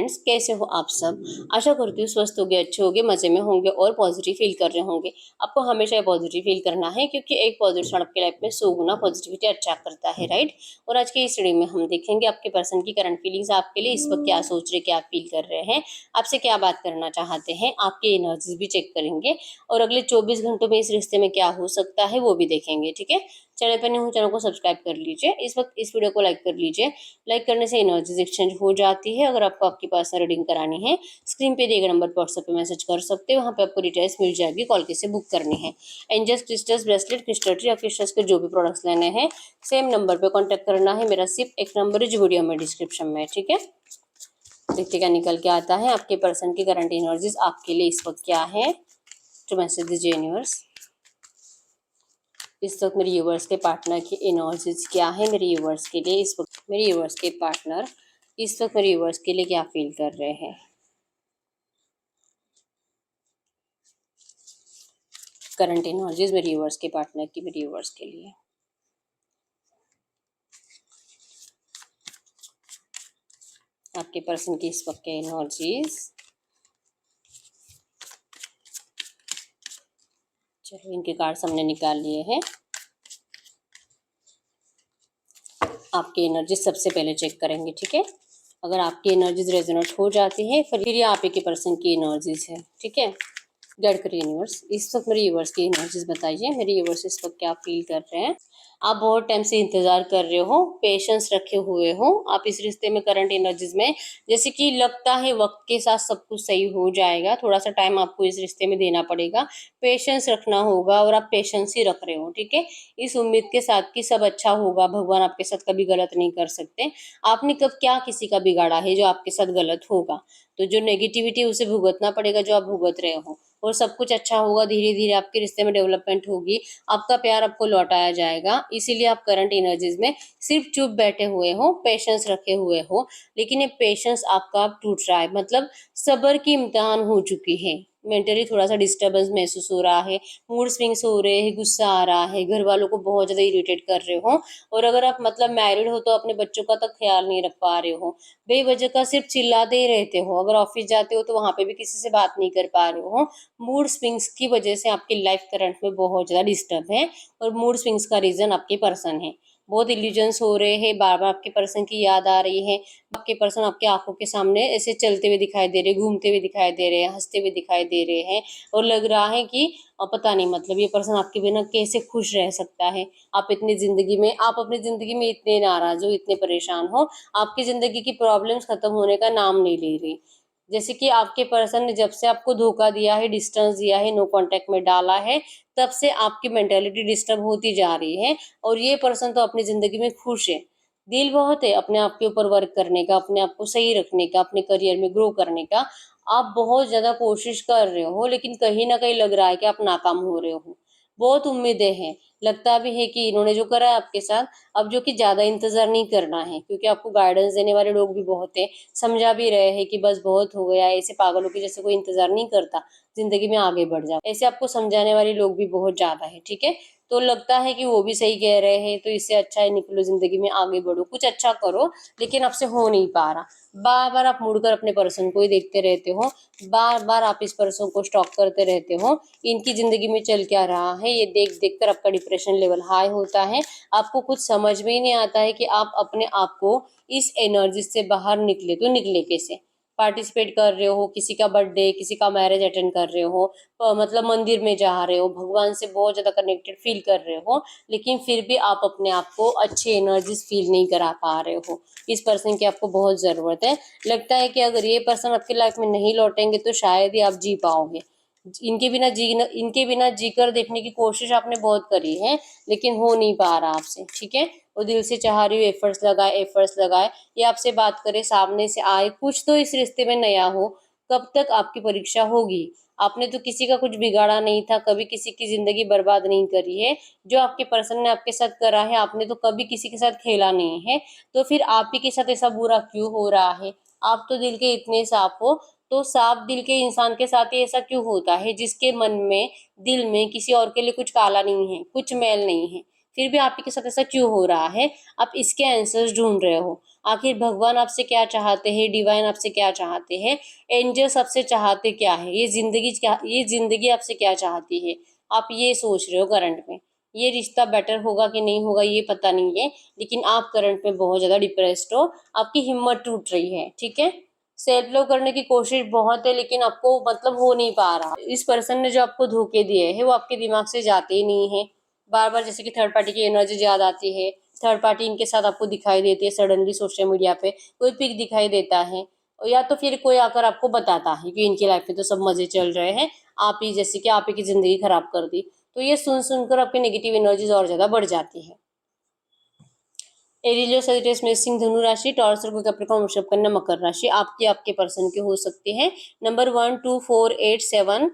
Friends, कैसे हो आप सब। आशा करती हूँ स्वस्थ होगे, अच्छे होगे, मजे में होंगे और पॉजिटिव फील कर रहे होंगे। आपको हमेशा ये पॉजिटिव फील करना है क्योंकि एक पॉजिटिव आपके लाइफ में 100 गुना पॉजिटिविटी अच्छा करता है, राइट। और आज की इस वीडियो में हम देखेंगे आपके पर्सन की करंट फीलिंग्स आपके लिए इस वक्त क्या सोच रहे, क्या फील कर रहे हैं, आपसे क्या बात करना चाहते हैं, आपकी एनर्जीज भी चेक करेंगे और अगले 24 घंटों में इस रिश्ते में क्या हो सकता है वो भी देखेंगे। ठीक है, चैनल पर नहीं हो चैनल को सब्सक्राइब कर लीजिए, इस वक्त इस वीडियो को लाइक कर लीजिए। लाइक करने से एनर्जीज एक्सचेंज हो जाती है। अगर आपको आपकी पर्सनल रीडिंग करानी है, स्क्रीन पे दिए गए नंबर पर व्हाट्सएप पे मैसेज कर सकते हो, वहाँ पे आपको डिटेल्स मिल जाएगी, कॉल कैसे बुक करनी है। Angels, crystals, bracelet, crystal tree या क्रिस्टल्स के जो भी प्रोडक्ट्स लेने हैं सेम नंबर पे कॉन्टैक्ट करना है। मेरा सिर्फ एक नंबर है जो वीडियो में डिस्क्रिप्शन में है। ठीक है, देखते क्या निकल के आता है। आपके पर्सन की करंट एनर्जीज आपके लिए इस वक्त क्या है, तो मैसेज दीजिए यूनिवर्स। इस वक्त मेरे यूवर्स के पार्टनर की एनर्जीज क्या है मेरे यूवर्स के लिए इस वक्त, मेरे यूवर्स के पार्टनर इस वक्त मेरे यूवर्स के लिए क्या फील कर रहे हैं। करंट एनर्जीज मेरे यूवर्स के पार्टनर की मेरे यूवर्स के लिए। आपके पर्सन की इस वक्त के एनर्जीज। चलो इनके कार्ड्स हमने निकाल लिए हैं। आपकी एनर्जीज सबसे पहले चेक करेंगे। ठीक है, अगर आपकी एनर्जीज रेजोनेट हो जाती है फिर ये आप ही के पर्सन की एनर्जीज है। ठीक है, गाइड करिए यूनिवर्स। इस वक्त मेरे यूनिवर्स की एनर्जीज बताइए, मेरे यूनिवर्स इस वक्त क्या फील कर रहे हैं। आप बहुत टाइम से इंतजार कर रहे हो, पेशेंस रखे हुए हो आप इस रिश्ते में, करंट एनर्जीज में जैसे कि लगता है वक्त के साथ सब कुछ सही हो जाएगा। थोड़ा सा टाइम आपको इस रिश्ते में देना पड़ेगा, पेशेंस रखना होगा और आप पेशेंस ही रख रहे हो। ठीक है, इस उम्मीद के साथ कि सब अच्छा होगा, भगवान आपके साथ कभी गलत नहीं कर सकते। आपने कब क्या किसी का बिगाड़ा है जो आपके साथ गलत होगा, तो जो नेगेटिविटी उसे भुगतना पड़ेगा जो आप भुगत रहे हो, और सब कुछ अच्छा होगा, धीरे धीरे आपके रिश्ते में डेवलपमेंट होगी, आपका प्यार आपको लौटाया जाएगा। इसीलिए आप करंट एनर्जीज में सिर्फ चुप बैठे हुए हो, पेशेंस रखे हुए हो, लेकिन ये पेशेंस आपका अब टूट रहा है, मतलब सब्र की इम्तिहान हो चुकी है। मेंटली थोड़ा सा डिस्टर्बेंस महसूस हो रहा है, मूड स्विंग्स हो रहे हैं, गुस्सा आ रहा है, घर वालों को बहुत ज़्यादा इरिटेट कर रहे हो, और अगर आप मतलब मैरिड हो तो अपने बच्चों का तक ख्याल नहीं रख पा रहे हो, बेवजह का सिर्फ चिल्लाते ही रहते हो, अगर ऑफिस जाते हो तो वहाँ पे भी किसी से बात नहीं कर पा रहे हो। मूड स्विंग्स की वजह से आपकी लाइफ करंट में बहुत ज़्यादा डिस्टर्ब है, और मूड स्विंग्स का रीज़न आपके पर्सन है। बहुत इल्यूजन्स हो रहे हैं, बार बार आपके पर्सन की याद आ रही है, आपके पर्सन आपके आंखों के सामने ऐसे चलते हुए दिखाई दे रहे, घूमते हुए दिखाई दे रहे हैं, हंसते हुए दिखाई दे रहे हैं, और लग रहा है कि पता नहीं मतलब ये पर्सन आपके बिना कैसे खुश रह सकता है। आप इतनी जिंदगी में, आप अपनी जिंदगी में इतने नाराज हो, इतने परेशान हो, आपकी जिंदगी की प्रॉब्लम्स खत्म होने का नाम नहीं ले रही। जैसे कि आपके पर्सन ने जब से आपको धोखा दिया है, डिस्टेंस दिया है, नो कांटेक्ट में डाला है, तब से आपकी मेंटेलिटी डिस्टर्ब होती जा रही है, और ये पर्सन तो अपनी जिंदगी में खुश है। दिल बहुत है अपने आप के ऊपर वर्क करने का, अपने आप को सही रखने का, अपने करियर में ग्रो करने का। आप बहुत ज्यादा कोशिश कर रहे हो, लेकिन कहीं ना कहीं लग रहा है कि आप नाकाम हो रहे हो। बहुत उम्मीदें हैं, लगता भी है कि इन्होंने जो करा है आपके साथ, अब जो कि ज्यादा इंतजार नहीं करना है, क्योंकि आपको गाइडेंस देने वाले लोग भी बहुत है, समझा भी रहे हैं कि बस बहुत हो गया, ऐसे पागलों की जैसे कोई इंतजार नहीं करता, जिंदगी में आगे बढ़ जाओ, ऐसे आपको समझाने वाले लोग भी बहुत ज्यादा है। ठीक है, तो लगता है कि वो भी सही कह रहे हैं, तो इससे अच्छा है निकलो, जिंदगी में आगे बढ़ो, कुछ अच्छा करो, लेकिन आपसे हो नहीं पा रहा। बार बार आप मुड़कर अपने पर्सन को ही देखते रहते हो, बार बार आप इस पर्सन को स्टॉक करते रहते हो, इनकी जिंदगी में चल क्या रहा है ये देख देख कर आपका डिप्रेशन लेवल हाई होता है। आपको कुछ समझ में ही नहीं आता है कि आप अपने आप को इस एनर्जी से बाहर निकले तो निकले कैसे। पार्टिसिपेट कर रहे हो, किसी का बर्थडे, किसी का मैरिज अटेंड कर रहे हो, मतलब मंदिर में जा रहे हो, भगवान से बहुत ज्यादा कनेक्टेड फील कर रहे हो, लेकिन फिर भी आप अपने आप को अच्छी एनर्जीज फील नहीं करा पा रहे हो। इस पर्सन की आपको बहुत जरूरत है। लगता है कि अगर ये पर्सन आपकी लाइफ में नहीं लौटेंगे तो शायद ही आप जी पाओगे। इनके बिना जीकर देखने की कोशिश आपने बहुत करी है, लेकिन हो नहीं पा रहा आपसे। ठीक है, वो दिल से चाह रही हूँ, एफर्ट्स लगाए, ये आपसे बात करे, सामने से आए, कुछ तो इस रिश्ते में नया हो। कब तक आपकी परीक्षा होगी। आपने तो किसी का कुछ बिगाड़ा नहीं था, कभी किसी की जिंदगी बर्बाद नहीं करी है। जो आपके पर्सन ने आपके साथ करा है, आपने तो कभी किसी के साथ खेला नहीं है, तो फिर आप ही के साथ ऐसा बुरा क्यों हो रहा है। आप तो दिल के इतने साफ हो, तो साफ दिल के इंसान के साथ ही ऐसा क्यों होता है, जिसके मन में, दिल में किसी और के लिए कुछ काला नहीं है, कुछ मैल नहीं है, फिर भी आप ही के साथ ऐसा क्यों हो रहा है। आप इसके आंसर्स ढूंढ रहे हो। आखिर भगवान आपसे क्या चाहते हैं, डिवाइन आपसे क्या चाहते हैं, एंजल्स आपसे चाहते क्या है, ये जिंदगी आपसे क्या चाहती है, आप ये सोच रहे हो करंट में। ये रिश्ता बेटर होगा कि नहीं होगा ये पता नहीं है, लेकिन आप करंट में बहुत ज्यादा डिप्रेस्ड हो, आपकी हिम्मत टूट रही है, ठीक है। सेल्फ लव करने की कोशिश बहुत है, लेकिन आपको मतलब हो नहीं पा रहा। इस पर्सन ने जो आपको धोखे दिए हैं वो आपके दिमाग से जाते ही नहीं है। बार बार जैसे कि थर्ड पार्टी की एनर्जी याद आती है, थर्ड पार्टी इनके साथ आपको दिखाई देती है, सडनली सोशल मीडिया पे कोई पिक दिखाई देता है, या तो फिर कोई आकर आपको बताता है कि इनकी लाइफ में तो सब मजे चल रहे हैं, आप ही जैसे कि आप ही की जिंदगी खराब कर दी। तो ये सुन सुनकर आपकी नेगेटिव एनर्जीज और ज्यादा बढ़ जाती है। एरिलियो सजिटेरियस मेषसिंह धनु राशि, टॉरस और कैप्रिकॉर्न वृषभ कन्या मकर राशि आपके पर्सन के हो सकते हैं। नंबर 1 2 4 8 7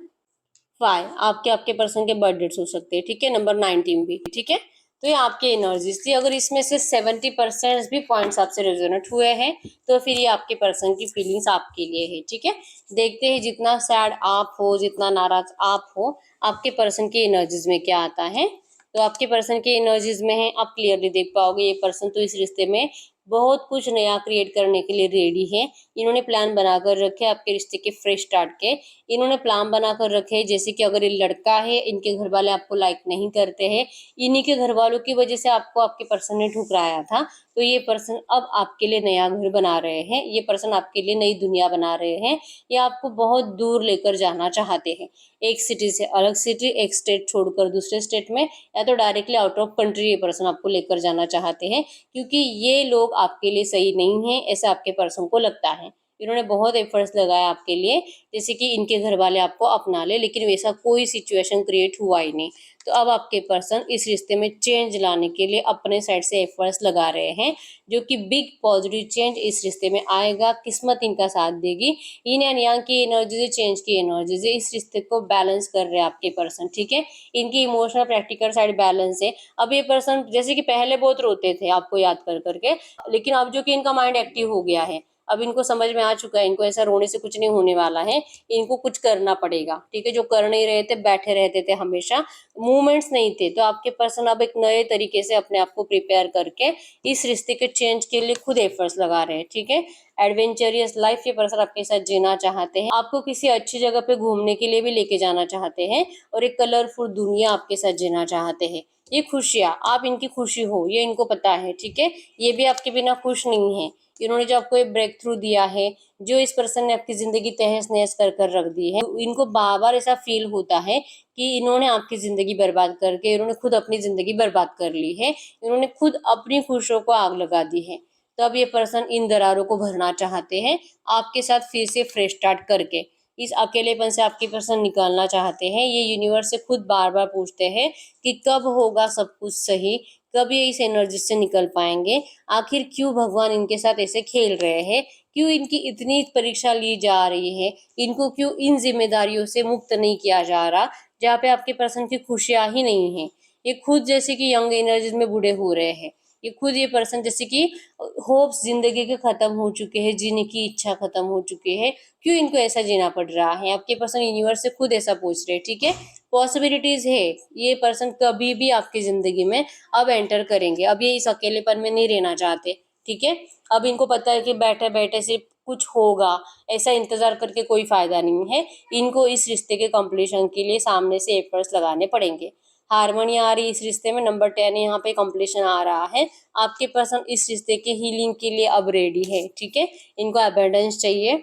5 आपके पर्सन के बर्थ डेट्स हो सकते हैं, ठीक है। नंबर 19 भी, ठीक है। तो ये आपके एनर्जीज थी। अगर इसमें से 70% भी पॉइंट्स आपसे रेजोनेट हुए हैं तो फिर ये आपके पर्सन की फीलिंग्स आपके लिए है, ठीक है। देखते हैं जितना सैड आप हो, जितना नाराज आप हो, आपके पर्सन की एनर्जीज में क्या आता है। तो आपके पर्सन की एनर्जीज में है, आप क्लियरली देख पाओगे ये पर्सन तो इस रिश्ते में बहुत कुछ नया क्रिएट करने के लिए रेडी है। इन्होंने प्लान बनाकर रखे आपके रिश्ते के फ्रेश स्टार्ट के। इन्होंने प्लान बनाकर रखे जैसे कि अगर ये लड़का है, इनके घर वाले आपको लाइक नहीं करते हैं, इन्हीं के घर वालों की वजह से आपको आपके पर्सन ने ठुकराया था, तो ये पर्सन अब आपके लिए नया घर बना रहे हैं, ये पर्सन आपके लिए नई दुनिया बना रहे हैं, ये आपको बहुत दूर लेकर जाना चाहते हैं। एक सिटी से अलग सिटी, एक स्टेट छोड़कर दूसरे स्टेट में, या तो डायरेक्टली आउट ऑफ कंट्री ये पर्सन आपको लेकर जाना चाहते हैं, क्योंकि ये लोग आपके लिए सही नहीं है ऐसा आपके पर्सन को लगता है। इन्होंने बहुत एफर्ट्स लगाया आपके लिए, जैसे कि इनके घर वाले आपको अपना ले, लेकिन वैसा कोई सिचुएशन क्रिएट हुआ ही नहीं। तो अब आपके पर्सन इस रिश्ते में चेंज लाने के लिए अपने साइड से एफर्ट्स लगा रहे हैं, जो कि बिग पॉजिटिव चेंज इस रिश्ते में आएगा। किस्मत इनका साथ देगी। yin एंड yang की एनर्जी, चेंज की एनर्जी इस रिश्ते को बैलेंस कर रहे हैं आपके पर्सन, ठीक है। इनकी इमोशनल प्रैक्टिकल साइड बैलेंस है। अब ये पर्सन जैसे कि पहले बहुत रोते थे आपको याद कर करके, लेकिन अब जो कि इनका माइंड एक्टिव हो गया है, अब इनको समझ में आ चुका है, इनको ऐसा रोने से कुछ नहीं होने वाला है, इनको कुछ करना पड़ेगा, ठीक है। जो कर नहीं रहे थे, बैठे रहते थे हमेशा, मूवमेंट्स नहीं थे, तो आपके पर्सन अब एक नए तरीके से अपने आप को प्रिपेयर करके इस रिश्ते के चेंज के लिए खुद एफर्ट्स लगा रहे हैं, ठीक है। एडवेंचरियस लाइफ ये पर्सन आपके साथ जीना चाहते हैं, आपको किसी अच्छी जगह पे घूमने के लिए भी लेके जाना चाहते हैं, और एक कलरफुल दुनिया आपके साथ जीना चाहते हैं। ये खुशियाँ, आप इनकी खुशी हो ये इनको पता है, ठीक है। ये भी आपके बिना खुश नहीं है। इन्होंने जो आपको एक ब्रेक थ्रू दिया है, जो इस पर्सन ने आपकी जिंदगी तहस नहस कर कर रख दी है, इनको बार बार ऐसा फील होता है कि इन्होंने आपकी जिंदगी बर्बाद करके इन्होंने खुद अपनी जिंदगी बर्बाद कर ली है, इन्होंने खुद अपनी खुशियों को आग लगा दी है। तो अब ये पर्सन इन दरारों को भरना चाहते हैं, आपके साथ फिर से फ्रेश स्टार्ट करके इस अकेलेपन से आपके पर्सन निकालना चाहते हैं। ये यूनिवर्स से खुद बार बार पूछते हैं कि कब होगा सब कुछ सही, कब ये इस एनर्जी से निकल पाएंगे, आखिर क्यों भगवान इनके साथ ऐसे खेल रहे हैं, क्यों इनकी इतनी परीक्षा ली जा रही है, इनको क्यों इन जिम्मेदारियों से मुक्त नहीं किया जा रहा, जहाँ पे आपके पर्सन की खुशियां ही नहीं है। ये खुद जैसे कि यंग एनर्जीज में बूढ़े हो रहे हैं, ये खुद ये पर्सन जैसे कि होप्स जिंदगी के खत्म हो चुके हैं, जीने की इच्छा खत्म हो चुकी है, क्यों इनको ऐसा जीना पड़ रहा है। आपके पर्सन यूनिवर्स से खुद ऐसा पूछ रहे हैं, ठीक है। पॉसिबिलिटीज है, ये पर्सन कभी भी आपकी जिंदगी में अब एंटर करेंगे। अब ये इस अकेलेपन में नहीं रहना चाहते, ठीक है। अब इनको पता है कि बैठे बैठे सिर्फ कुछ होगा, ऐसा इंतजार करके कोई फायदा नहीं है, इनको इस रिश्ते के कंप्लीशन के लिए सामने से एफर्ट्स लगाने पड़ेंगे। हारमोनी आ रही है इस रिश्ते में, नंबर 10 यहाँ पे कंप्लीशन आ रहा है। आपके पर्सन इस रिश्ते के हीलिंग के लिए अब रेडी है, ठीक है। इनको अबंडेंस चाहिए,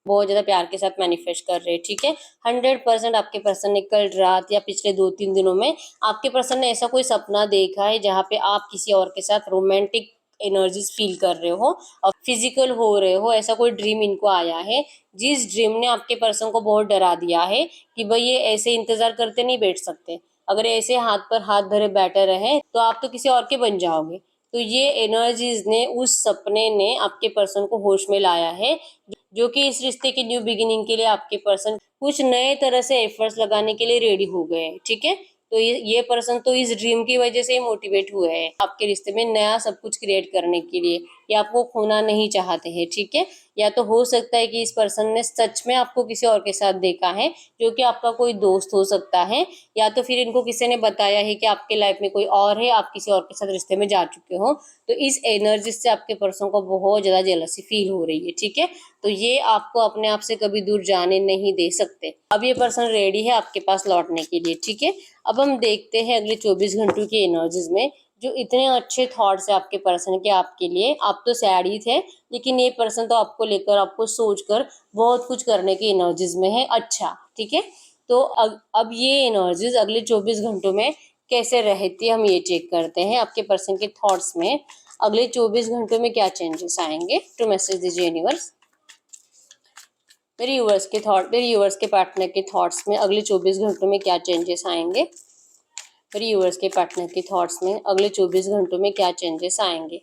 बहुत ज्यादा प्यार के साथ मैनिफेस्ट कर रहे हैं, ठीक है। 100% आपके पर्सन ने कल रात या पिछले 2-3 दिनों में आपके पर्सन ने ऐसा कोई सपना देखा है जहाँ पे आप किसी और के साथ रोमांटिक एनर्जीज फील कर रहे हो और फिजिकल हो रहे हो, ऐसा कोई ड्रीम इनको आया है, जिस ड्रीम ने आपके पर्सन को बहुत डरा दिया है कि भाई ये ऐसे इंतजार करते नहीं बैठ सकते, अगर ऐसे हाथ पर हाथ धरे बैठे रहे तो आप तो किसी और के बन जाओगे। तो ये एनर्जीज ने, उस सपने ने आपके पर्सन को होश में लाया है, जो कि इस रिश्ते की न्यू बिगिनिंग के लिए आपके पर्सन कुछ नए तरह से एफर्ट्स लगाने के लिए रेडी हो गए हैं, ठीक है। तो ये पर्सन तो इस ड्रीम की वजह से ही मोटिवेट हुए हैं आपके रिश्ते में नया सब कुछ क्रिएट करने के लिए। ये आपको खोना नहीं चाहते हैं, ठीक है। या तो हो सकता है कि इस पर्सन ने सच में आपको किसी और के साथ देखा है, जो कि आपका कोई दोस्त हो सकता है, या तो फिर इनको किसी ने बताया है कि आपके लाइफ में कोई और है, आप किसी और के साथ रिश्ते में जा चुके हो। तो इस एनर्जी से आपके पर्सन को बहुत ज्यादा जेलसी फील हो रही है, ठीक है। तो ये आपको अपने आप से कभी दूर जाने नहीं दे सकते। अब ये पर्सन रेडी है आपके पास लौटने के लिए, ठीक है। अब हम देखते हैं अगले 24 घंटों की एनर्जीज में जो इतने अच्छे थॉट्स है आपके पर्सन के आपके लिए। आप तो सैड ही थे, लेकिन ये पर्सन तो आपको लेकर, आपको सोचकर बहुत कुछ करने की एनर्जीज में है। अच्छा, ठीक है। तो अब ये एनर्जीज अगले 24 घंटों में कैसे रहती है हम ये चेक करते हैं। आपके पर्सन के थॉट्स में अगले 24 घंटों में क्या चेंजेस आएंगे, टू मैसेज दीजिए यूनिवर्स। मेरे यूवर्स के थॉट, मेरे यूवर्स के पार्टनर के थॉट्स में अगले 24 घंटों में क्या चेंजेस आएंगे। मेरे यूवर्स के पार्टनर के थॉट्स में अगले 24 घंटों में क्या चेंजेस आएंगे।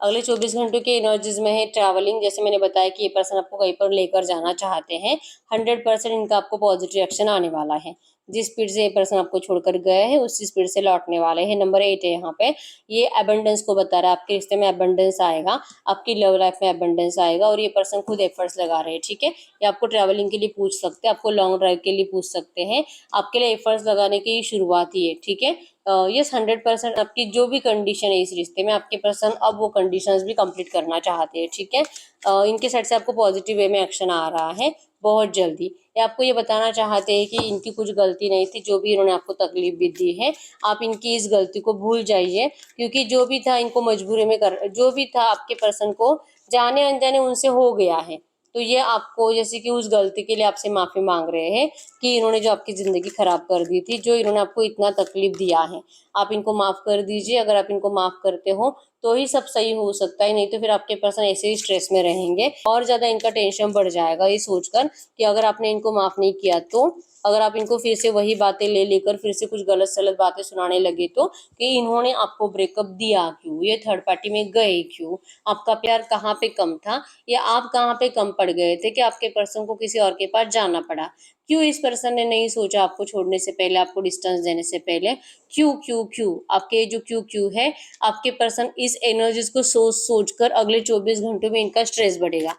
अगले 24 घंटों के एनर्जीज में है ट्रैवलिंग। जैसे मैंने बताया कि ये पर्सन आपको कहीं पर लेकर जाना चाहते हैं। 100% इनका आपको पॉजिटिव रिएक्शन आने वाला है। जिस स्पीड से ये पर्सन आपको छोड़कर गए हैं उसी स्पीड से लौटने वाले हैं। नंबर 8 है यहाँ पे, ये एबंडेंस को बता रहा है। आपके रिश्ते में एबंडेंस आएगा, आपकी लव लाइफ में एबंडेंस आएगा, और ये पर्सन खुद एफर्ट्स लगा रहे हैं, ठीक है। ये आपको ट्रैवलिंग के लिए पूछ सकते हैं, आपको लॉन्ग ड्राइव के लिए पूछ सकते हैं। आपके लिए एफर्ट्स लगाने की शुरुआत ही है, ठीक है। यस, 100% आपकी जो भी कंडीशन है इस रिश्ते में, आपके पर्सन अब वो कंडीशंस भी कंप्लीट करना चाहते हैं, ठीक है। इनके साइड से आपको पॉजिटिव वे में एक्शन आ रहा है बहुत जल्दी। ये आपको ये बताना चाहते हैं कि इनकी कुछ गलती नहीं थी, जो भी इन्होंने आपको तकलीफ भी दी है, आप इनकी इस गलती को भूल जाइए। क्योंकि जो भी था इनको मजबूरी में कर, जो भी था आपके पर्सन को जाने अनजाने उनसे हो गया है। तो ये आपको जैसे कि उस गलती के लिए आपसे माफी मांग रहे हैं कि इन्होंने जो आपकी जिंदगी खराब कर दी थी, जो इन्होंने आपको इतना तकलीफ दिया है, आप इनको माफ कर दीजिए। अगर आप इनको माफ करते हो तो ही सब सही हो सकता है, नहीं तो फिर आपके पर्सन ऐसे ही स्ट्रेस में रहेंगे और ज्यादा इनका टेंशन बढ़ जाएगा ये सोचकर कि अगर आपने इनको माफ नहीं किया तो, अगर आप इनको फिर से वही बातें ले लेकर फिर से कुछ गलत सलत बातें सुनाने लगे तो, कि इन्होंने आपको ब्रेकअप दिया क्यों, ये थर्ड पार्टी में गए क्यों, आपका प्यार कहाँ पे कम था, या आप कहाँ पे कम पड़ गए थे कि आपके पर्सन को किसी और के पास जाना पड़ा। क्यों इस पर्सन ने नहीं सोचा आपको छोड़ने से पहले, आपको डिस्टेंस देने से पहले। क्यों क्यों क्यों, आपके जो क्यों क्यों है, आपके पर्सन इस एनर्जीज को सोच सोच कर अगले 24 घंटों में इनका स्ट्रेस बढ़ेगा।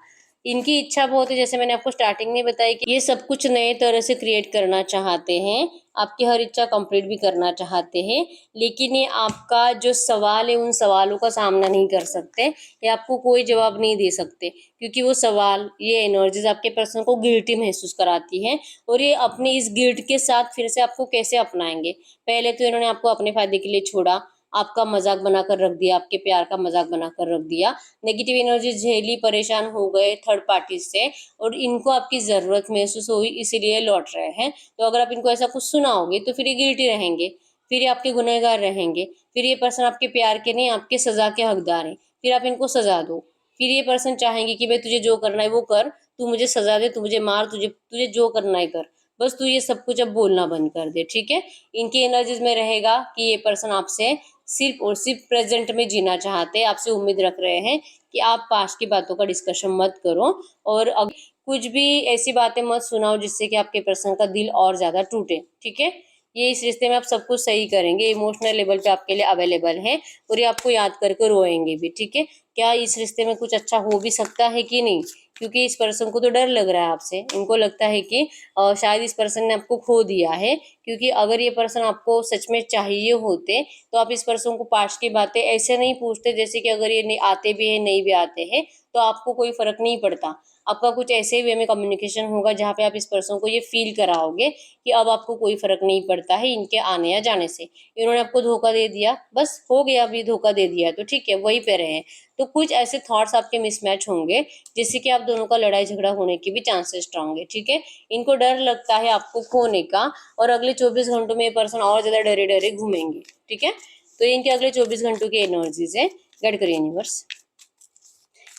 इनकी इच्छा बहुत है, जैसे मैंने आपको स्टार्टिंग में बताया कि ये सब कुछ नए तरह से क्रिएट करना चाहते हैं, आपकी हर इच्छा कंप्लीट भी करना चाहते हैं। लेकिन ये आपका जो सवाल है उन सवालों का सामना नहीं कर सकते, ये आपको कोई जवाब नहीं दे सकते, क्योंकि वो सवाल, ये एनर्जीज आपके पर्सन को गिल्टी महसूस कराती है। और ये अपने इस गिल्ट के साथ फिर से आपको कैसे अपनाएंगे। पहले तो इन्होंने आपको अपने फायदे के लिए छोड़ा, आपका मजाक बनाकर रख दिया, आपके प्यार का मजाक बनाकर रख दिया, नेगेटिव एनर्जी झेली, परेशान हो गए थर्ड पार्टी से, और इनको आपकी जरूरत महसूस हुई इसीलिए लौट रहे हैं। तो अगर आप इनको ऐसा कुछ सुनाओगे तो फिर ये गिल्टी रहेंगे, फिर ये आपके गुनहगार रहेंगे, फिर ये पर्सन आपके प्यार के नहीं आपके सजा के हकदार हैं। फिर आप इनको सजा दो, फिर ये पर्सन चाहेंगे कि भाई तुझे जो करना है वो कर, तू मुझे सजा दे, तू मुझे मार, तुझे तुझे जो करना है कर, बस तू ये सब कुछ अब बोलना बंद कर दे, ठीक है। इनकी एनर्जीज में रहेगा कि ये पर्सन आपसे सिर्फ और सिर्फ प्रेजेंट में जीना चाहते हैं, आपसे उम्मीद रख रहे हैं कि आप पास्ट की बातों का डिस्कशन मत करो, और अब कुछ भी ऐसी बातें मत सुनाओ जिससे कि आपके पर्सन का दिल और ज्यादा टूटे, ठीक है। ये इस रिश्ते में आप सब कुछ सही करेंगे, इमोशनल लेवल पे आपके लिए अवेलेबल है, और ये आपको याद करके रोएंगे भी, ठीक है। क्या इस रिश्ते में कुछ अच्छा हो भी सकता है कि नहीं, क्योंकि इस पर्सन को तो डर लग रहा है आपसे, इनको लगता है कि शायद इस पर्सन ने आपको खो दिया है। क्योंकि अगर ये पर्सन आपको सच में चाहिए होते तो आप इस पर्सन को पास्ट की बातें ऐसे नहीं पूछते, जैसे कि अगर ये नहीं आते भी है नहीं भी आते हैं तो आपको कोई फर्क नहीं पड़ता। आपका कुछ ऐसे वे में कम्युनिकेशन होगा जहाँ पे आप इस पर्सन को ये फील कराओगे कि अब आपको कोई फर्क नहीं पड़ता है इनके आने या जाने से। इन्होंने आपको धोखा दे दिया, बस हो गया, अभी धोखा दे दिया तो ठीक है, वहीं पे रहे। तो कुछ ऐसे थॉट्स आपके मिसमैच होंगे जिससे कि आप दोनों का लड़ाई झगड़ा होने की भी चांसेस स्ट्रांग है, ठीक है। इनको डर लगता है आपको खोने का, और अगले 24 घंटों में ये पर्सन और ज्यादा डरे डरे घूमेंगे, ठीक है। तो इनके अगले 24 घंटों की एनर्जीज है। गाइड करिए यूनिवर्स,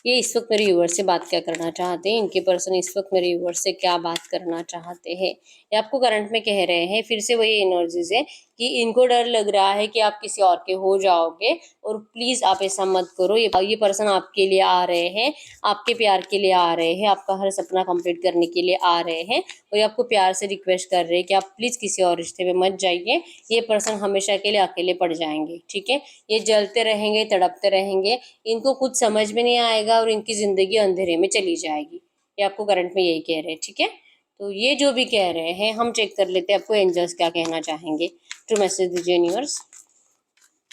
ये इस वक्त मेरे व्यूअर्स से बात क्या करना चाहते हैं, इनके पर्सन इस वक्त मेरे व्यूअर्स से क्या बात करना चाहते हैं। ये आपको करंट में कह रहे हैं, फिर से वही एनर्जीज है कि इनको डर लग रहा है कि आप किसी और के हो जाओगे, और प्लीज आप ऐसा मत करो। ये पर्सन आपके लिए आ रहे हैं, आपके प्यार के लिए आ रहे हैं, आपका हर सपना कंप्लीट करने के लिए आ रहे हैं, और ये आपको प्यार से रिक्वेस्ट कर रहे हैं कि आप प्लीज किसी और रिश्ते में मत जाइए। ये पर्सन हमेशा के लिए अकेले पड़ जाएंगे, ठीक है। ये जलते रहेंगे, तड़पते रहेंगे, इनको कुछ समझ में नहीं आएगा और इनकी जिंदगी अंधेरे में चली जाएगी। ये आपको करंट में यही कह रहे हैं, ठीक है। तो ये जो भी कह रहे हैं हम चेक कर लेते हैं आपको एंजल्स क्या कहना चाहेंगे। ट्रू मैसेज दीजिए यूनिवर्स।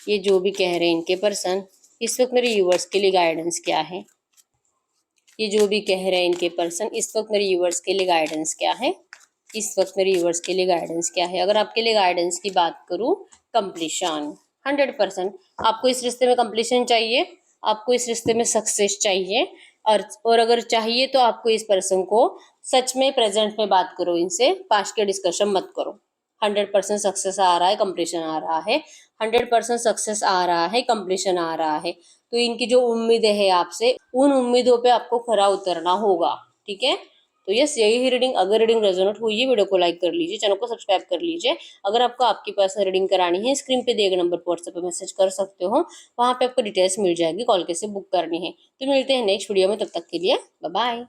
ये जो भी कह रहे हैं इनके पर्सन, इस वक्त मेरे यूवर्स के लिए गाइडेंस क्या है। ये जो भी कह रहे हैं इनके पर्सन, इस वक्त मेरे यूवर्स के लिए गाइडेंस क्या है। इस वक्त मेरे यूवर्स के लिए गाइडेंस क्या है। अगर आपके लिए गाइडेंस की बात करूं, कंप्लीशन 100%। आपको इस रिश्ते में कंप्लीशन चाहिए, आपको इस रिश्ते में सक्सेस चाहिए, और अगर चाहिए तो आपको इस पर्सन को सच में प्रेजेंट में बात करो, इनसे पास्ट के डिस्कशन मत करो। 100% सक्सेस आ रहा है, कंप्लीशन आ रहा है। 100% सक्सेस आ रहा है, कंप्लीशन आ रहा है। तो इनकी जो उम्मीदें है आपसे, उन उम्मीदों पे आपको खरा उतरना होगा, ठीक है। तो यस, यही रीडिंग। अगर रीडिंग रेजोनेट हुई है, वीडियो को लाइक कर लीजिए, चैनल को सब्सक्राइब कर लीजिए। अगर आपको आपकी पर्सनल रीडिंग करानी है, स्क्रीन पे दिए गए नंबर पर व्हाट्सएप पे मैसेज कर सकते हो, वहां पे आपको डिटेल्स मिल जाएगी, कॉल कैसे बुक करनी है। तो मिलते हैं नेक्स्ट वीडियो में, तब तक के लिए बाय बाय।